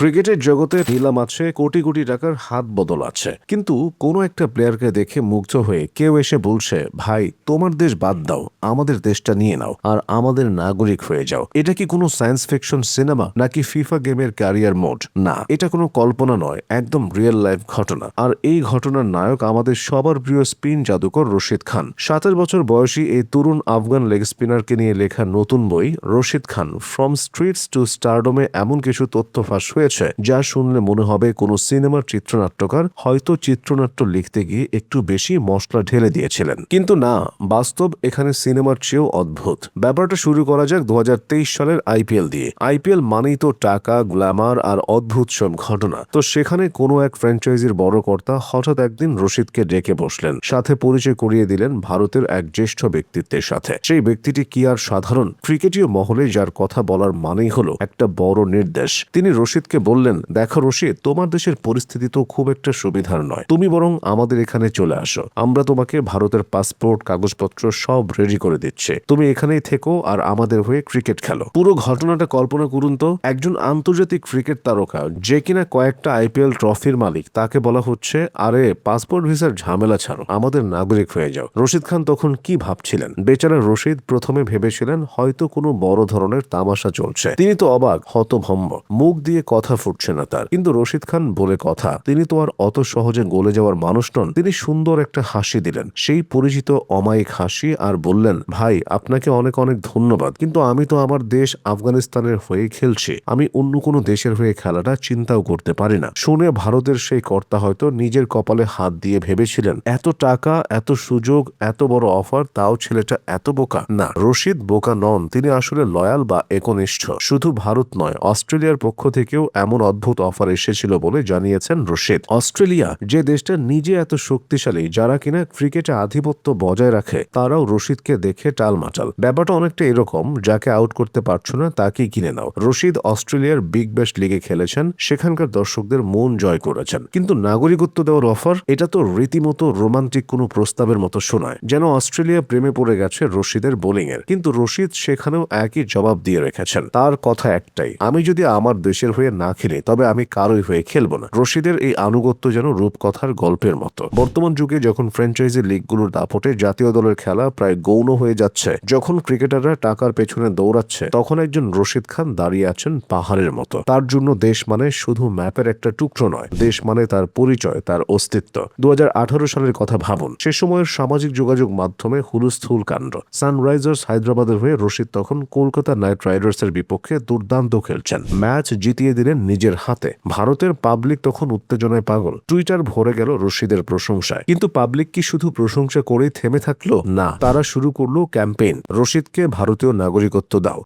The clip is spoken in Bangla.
ক্রিকেটের জগতে নিলাম আছে, কোটি কোটি টাকার হাত বদল আছে, কিন্তু কোনো একটা প্লেয়ারকে দেখে মুগ্ধ হয়ে কেউ এসে বলছে, ভাই তোমার দেশ বাদ দাও, আমাদের দেশটা নিয়ে নাও আর আমাদের নাগরিক হয়ে যাও। এটা কি কোনো সায়েন্স ফিকশন সিনেমা নাকি ফিফা গেমের ক্যারিয়ার মোড? না, এটা কোনো কল্পনা নয়, একদম রিয়েল লাইফ ঘটনা। আর এই ঘটনার নায়ক আমাদের সবার প্রিয় স্পিন জাদুকর রশিদ খান। 27 বছর বয়সী এই তরুণ আফগান লেগ স্পিনারকে নিয়ে লেখা নতুন বই Rashid Khan from streets two স্টারডমে এমন কিছু তথ্য ফাঁস হয়েছে যা শুনলে মনে হবে কোনো সিনেমার চিত্রনাট্যকার হয়তো চিত্রনাট্য লিখতে গিয়ে একটু বেশি মশলা ঢেলে দিয়েছিলেন। কিন্তু না, বাস্তব এখানে সিনেমার চেয়েও অদ্ভুত। ব্যাপারটা শুরু করা যাক 2023 সালের আইপিএল দিয়ে। আইপিএল মানেই তো টাকা, গ্ল্যামার আর অদ্ভুত সব ঘটনা। তো সেখানে কোনো এক ফ্র্যাঞ্চাইজির বড় কর্তা হঠাৎ একদিন রশিদকে ডেকে বসলেন, সাথে পরিচয় করিয়ে দিলেন ভারতের এক জ্যেষ্ঠ ব্যক্তিত্বের সাথে। সেই ব্যক্তিটি কি আর সাধারণ? ক্রিকেটীয় মহলে যার কথা বলার মানেই হলো একটা বড় নির্দেশ। তিনি রশিদকে বললেন, দেখো রশিদ, তোমার দেশের পরিস্থিতি তো খুব একটা সুবিধার নয়, তুমি বরং আমাদের এখানে চলে আসো। আমরা তোমাকে ভারতের পাসপোর্ট, কাগজপত্র সব রেডি করে দিচ্ছি, তুমি এখানেই থেকো আর আমাদের হয়ে ক্রিকেট খেলো। পুরো ঘটনাটা কল্পনা করুন তো, একজন আন্তর্জাতিক ক্রিকেট তারকা যে কিনা কয়েকটা আইপিএল ট্রফির মালিক, তাকে বলা হচ্ছে, আরে পাসপোর্ট ভিসার ঝামেলা ছাড়ো, আমাদের নাগরিক হয়ে যাও। রশিদ খান তখন কি ভাবছিলেন? বেচারা রশিদ প্রথমে ভেবেছিলেন হয়তো কোনো বড় ধরনের তামাশা চলছে। তিনি তো অবাক, হতভম্ব, মুখ দিয়ে কথা ফুটছে না তার। কিন্তু রশিদ খান বলে কথা, তিনি তো আর অত সহজে গলে যাওয়ার মানুষ নন। তিনি সুন্দর একটা হাসি দিলেন, সেই পরিচিত অমায়িক হাসি, আর বললেন, ভাই আপনাকে অনেক অনেক ধন্যবাদ, কিন্তু আমি তো আমার দেশ আফগানিস্তানের হয়ে খেলছি, আমি অন্য কোনো দেশের হয়ে খেলাটা চিন্তাও করতে পারি না। শুনে ভারতের সেই কর্তা হয়তো নিজের কপালে হাত দিয়ে ভেবেছিলেন, এত টাকা, এত সুযোগ, এত বড় অফার, তাও ছেলেটা এত বোকা। না, রশিদ বোকা নন, তিনি আসলে লয়াল বা একনিষ্ঠ। শুধু ভারত নয়, অস্ট্রেলিয়ার পক্ষ থেকেও এমন অদ্ভুত অফার এসেছিল বলে জানিয়েছেন রশিদ। অস্ট্রেলিয়া যে দেশটা নিজে এত শক্তিশালী, যারা কিনা ক্রিকেটে আধিপত্য বজায় রাখে, তারাও রশিদকে দেখে টালমাটাল। ব্যাপারটা অনেকটা এরকম, যাকে আউট করতে পারছো না তাকেই কিনে নাও। রশিদ অস্ট্রেলিয়ার বিগ ব্যাশ লিগে খেলেছেন, সেখানকার দর্শকদের মন জয় করেছেন, কিন্তু নাগরিকত্ব দেওয়ার অফার, এটা তো রীতিমতো রোমান্টিক কোনো প্রস্তাবের মতো শোনায়, যেন অস্ট্রেলিয়া প্রেমে পড়ে গেছে রশিদের বোলিং এর। কিন্তু রশিদ সেখানেও একই জবাব দিয়ে রেখেছেন, তার কথা একটাই, আমি যদি আমার দেশের হয়ে না খেলি তবে আমি কারোই হয়ে খেলবো না। রশিদের এই আনুগত্য যেন রূপকথার গল্পের মতো। বর্তমান যুগে যখন ফ্র্যাঞ্চাইজি লিগগুলোর দাপটে জাতীয় দলের খেলা প্রায় গৌণ হয়ে যাচ্ছে, যখন ক্রিকেটাররা টাকার পেছনে দৌড়াচ্ছে, তখন একজন রশিদ খান দাঁড়িয়ে আছেন পাহাড়ের মতো। তার জন্য দেশ মানে শুধু ম্যাপের একটা টুকরো নয়, দেশ মানে তার পরিচয়, তার অস্তিত্ব। 2018 সালের কথা ভাবুন, সে সময়ের সামাজিক যোগাযোগ মাধ্যমে হুলস্থুল কাণ্ড। সানরাইজার্স হায়দ্রাবাদের হয়ে রশিদ তখন কলকাতা নাইট রাইডার্সের বিপক্ষে দুর্দান্ত খেলছেন, ম্যাচ জিতিয়ে দিলেন নিজের হাতে। ভারতের পাবলিক তখন উত্তেজনায় পাগল, টুইটার ভরে গেল রশিদের প্রশংসায়। কিন্তু পাবলিক কি শুধু প্রশংসা করেই থেমে থাকলো? না, তারা শুরু করলো ক্যাম্পেইন, রশিদকে ভারতীয় নাগরিকত্ব দাও।